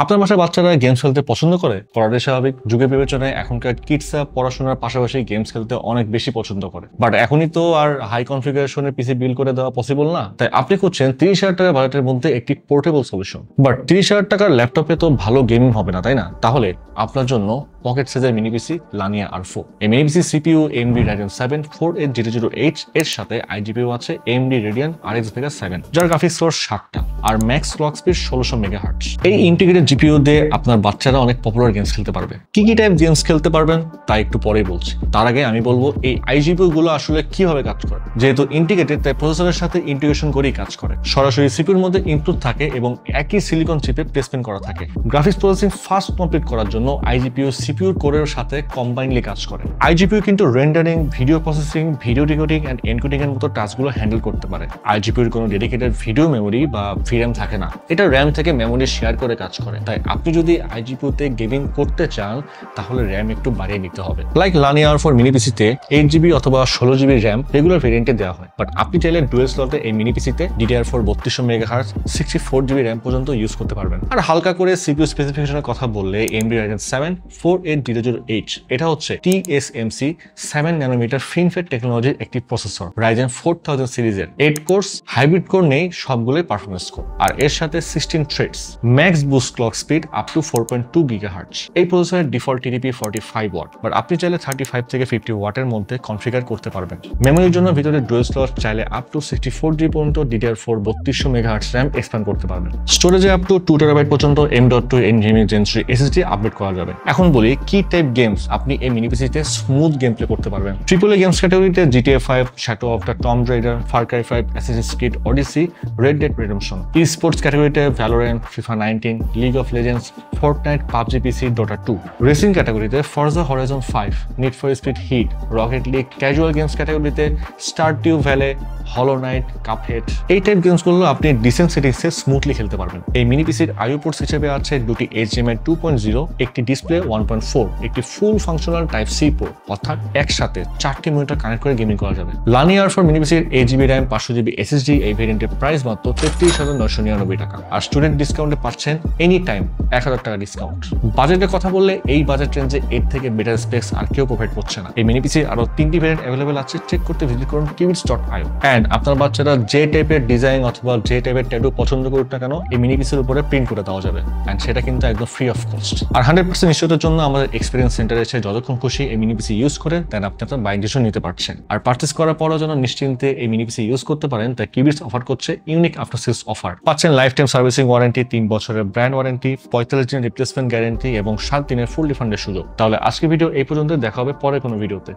আপনার বাসায় বাচ্চারা গেমস খেলতে পছন্দ করে? করাটাই স্বাভাবিক। যুগের বিবেচনায় এখনকার কিডসরা পড়াশোনার পাশাপাশি গেমস খেলতে অনেক বেশি পছন্দ করে। বাট এখনই তো আর হাই কনফিগারেশনের পিসি বিল্ড করে দেওয়া পসিবল না। তাই আপনি খুঁজছেন 30,000 টাকা বাজেটের মধ্যে একটি পোর্টেবল সলিউশন। বাট 30,000 টাকার ল্যাপটপে তো ভালো গেমিং হবে না, তাই না? তাহলে আপনার জন্য পকেট সাইজের মিনি পিসি লানিয়া R4। এই মিনি পিসি সিপিইউ AMD Ryzen 7 4800H এর সাথে IGPU আছে AMD Radeon RX Vega 7, যার গ্রাফিক্স কোর 7টা আর ম্যাক্স ক্লক স্পিড 1600 মেগাহার্টজ। এই ইন্টিগ্রেটেড জিপিইউ দিয়ে আপনার বাচ্চারা অনেক পপুলার গেমস খেলতে পারবে। কি কি টাইপ গেমস খেলতে পারবেন তা একটু পরেই বলছি। তার আগে আমি বলবো এই IGPU গুলো আসলে কিভাবে কাজ করে। যেহেতু ইন্টিগ্রেটেড, তাই প্রসেসরের সাথে ইন্টিগ্রেশন করেই কাজ করে। সরাসরি সিপিইউর মধ্যে ইনপুট থাকে এবং একই সিলিকন চিপে প্লেসমেন্ট করা থাকে। গ্রাফিক্স প্রসেসিং ফাস্ট কমপ্লিট করার জন্য IGPU সিপিইউর কোরের সাথে কম্বাইনলি কাজ করে। IGPU কিন্তু rendering, video processing, video decoding and encoding এর মতো টাস্কগুলো হ্যান্ডেল করতে পারে। IGPU এর কোনো ডেডিকেটেড ভিডিও মেমোরি বা VRAM থাকে না। এটা RAM থেকে মেমোরি শেয়ার করে কাজ করে। তাই আপনি যদি IGPU তে গেমিং করতে চান তাহলে RAM একটু বাড়িয়ে নিতে হবে। লাইক লানিয়া R4 মিনি পিসিতে 8GB অথবা 16GB RAM রেগুলার ভেরিয়েন্টে দেওয়া হয়। বাট আপনি চাইলে ডুয়েল স্লটে এই মিনি পিসিতে DDR4 3200 মেগাহার্টজ 64GB RAM পর্যন্ত ইউজ করতে পারবেন। আর হালকা করে CPU স্পেসিফিকেশনের কথা বললে AMD Ryzen 7 4800H এটা হচ্ছে TSMC 7 ন্যানোমিটার FinFET টেকনোলজির একটি প্রসেসর। Ryzen 4000 সিরিজের 8 কোর্স, হাইব্রিড কোর নেই, সবগুলোই পারফরম্যান্স কোর। আর এর সাথে 16 threads, max boost clock speed up to 4.2 GHz। এই প্রসেসরের ডিফল্ট TDP 45 ওয়াট, বাট আপনি চাইলে 35 থেকে 50 ওয়াটের মধ্যে কনফিগার করতে পারবেন। মেমোরির জন্য ভিতরে ডুয়াল স্লট, চাইলে আপ টু 64GB পর্যন্ত DDR4 3200 মেগাহার্টজ RAM এক্সপ্যান্ড করতে পারবেন। স্টোরেজে আপ টু 2TB পর্যন্ত M.2 NVMe Gen 3 SSD update করা যাবে। এখন বলি কি টাইপ গেমস আপনি এই মিনি পিসিতে স্মুথ গেম প্লে করতে পারবেন। AAA গেমস ক্যাটাগরিতে GTA 5, Shadow of the Tomb Raider, Far Cry 5, Assassin's Creed Odyssey, Red Dead Redemption। E-sports ক্যাটাগরিতে Valorant, FIFA 19, League of Legends, Fortnite, PUBG PC, Dota 2। Racing ক্যাটাগরিতে Forza Horizon 5, Need for Speed Heat, Rocket League। Casual games ক্যাটাগরিতে Stardew Valley, Hollow Knight, Cuphead। এই type গেমসগুলো আপনি dissent সেটিংসে smoothly খেলতে পারবেন। এই mini পিসির IO পোর্টস হিসেবে আছে দুটি HDMI 2.0, একটি ডিসপ্লে 1.4, একটি ফুল ফাংশনাল Type-C পোর্ট, অর্থাৎ একসাথে 4টি মনিটর কানেক্ট করে গেমিং করা যাবে। লানিয়া R4 মিনি পিসির 8GB RAM 500GB SSD এই ভেরিয়েন্টের প্রাইস মাত্র 33,999 টাকা। আর স্টুডেন্ট ডিসকাউন্টে পাচ্ছেন এনি টাইম 1000 টাকা ডিসকাউন্ট। বাজেটের কথা বললে এই বাজেট রেঞ্জে এর থেকে বেটার স্পেক্স আর কেউ প্রোভাইড করছে না। এই মিনি পিসির আরো 3টি ভেরিয়েন্ট অ্যাভেলেবল আছে, চেক করতে ভিজিট করুন qubits.io। এন্ড আপনার বাচ্চারা যে টাইপের ডিজাইন অথবা যে টাইপের ট্যাটু পছন্দ করুক না কেন, এই মিনি পিসির উপরে প্রিন্ট করে দেওয়া যাবে। এন্ড সেটা কিন্তু একদম ফ্রি অফ কস্ট। আর 100% নিশ্চয়তার জন্য আমাদের এক্সপিরিয়েন্স সেন্টারে এসে যতক্ষণ খুশি এই মিনি পিসি ইউজ করে দেন আপনি আপনার বাইক ডিসিশন নিতে পারছেন। আর পারচেস করার পরও যেন নিশ্চিন্তে এই মিনি পিসি ইউজ করতে পারেন, তাই কিবিটস অফার করছে ইউনিক আফটার সেলস অফার। পাচ্ছেন লাইফ টাইম সার্ভিসিং ওয়ারেন্টি, 3 বছরের ব্র্যান্ড ওয়ারেন্টি, 45 দিনের রিপ্লেসমেন্ট গ্যারান্টি এবং 7 দিনের ফুল রিফান্ডের সুযোগ। তাহলে আজকে ভিডিও এই পর্যন্ত, দেখা হবে পরে কোনো ভিডিওতে।